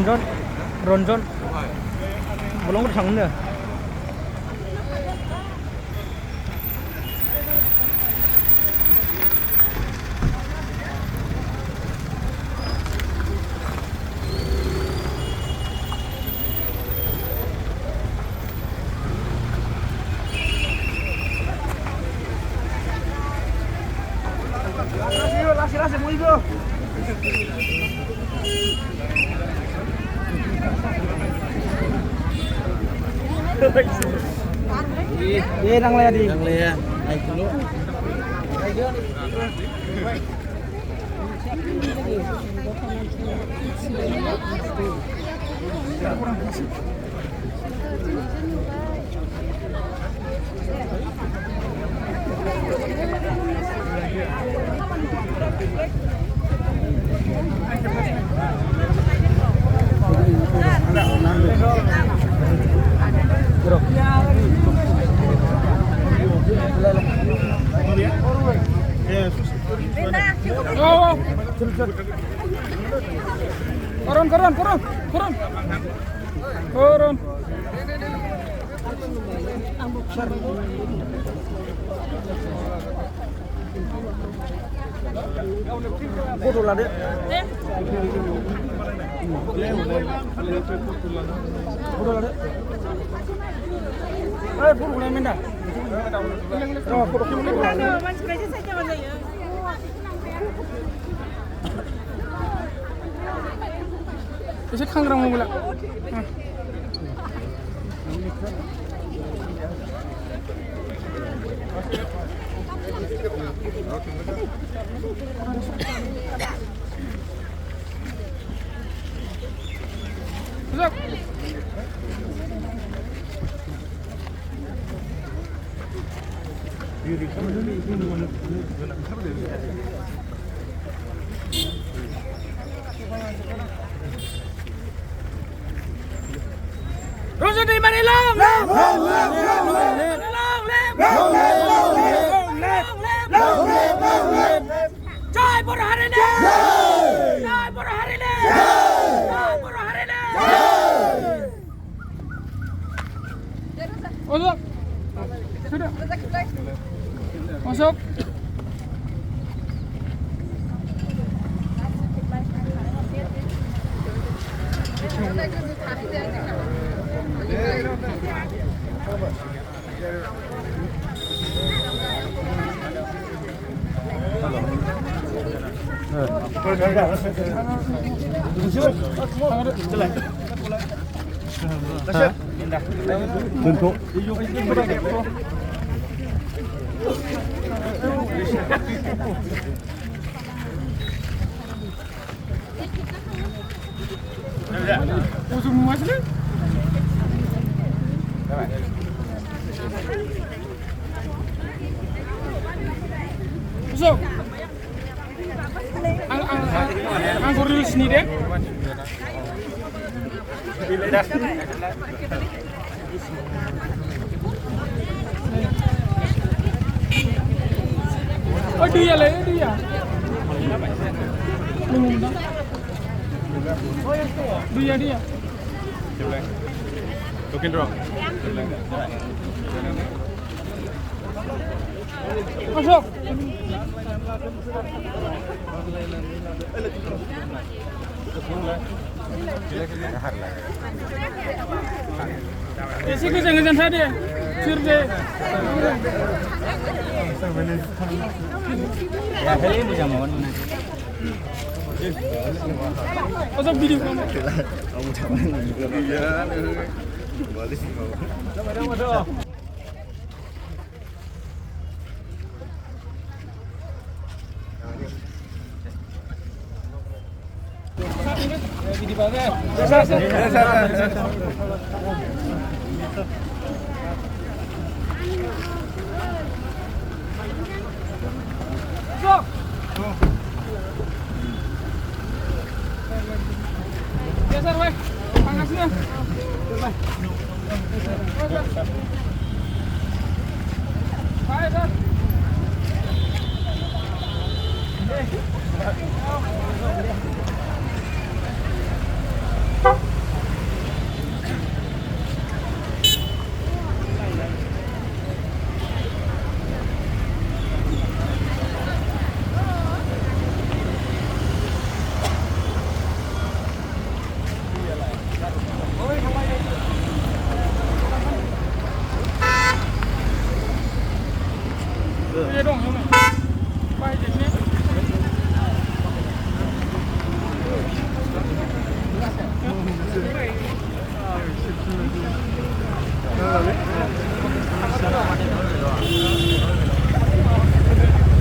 Ronjon. Ronjon. Belum udah sanggup ya. Lasi mau ibu. Iya, nang lea di. Nang lea. Naik dulu. Oh, Koron. Foto lah deh. Foto lah deh. Foto boleh minta. Oh, foto. Bisa kangrang mau pula. Besok. Rusun di Manila. Jai Buruh hari ini. Jai Buruh hari ini. Jai Buruh hari ini. Masuk. Sudah. Masuk. Bentuk. Usung masih. Masuk. Anggur dulu sini deh. Oh dia lah, dia. Dia. Token drop. Masuk. Isi kesengajan saja. Surde. Ya, kali ini bisa mohon. Pasang video kamu. Kamu jangan juga biar. Balik sih mau. Sama. Di bawah. Geser, weh. Panasnya. Baik, Sir. เออ ไม่ได้ดองยังไง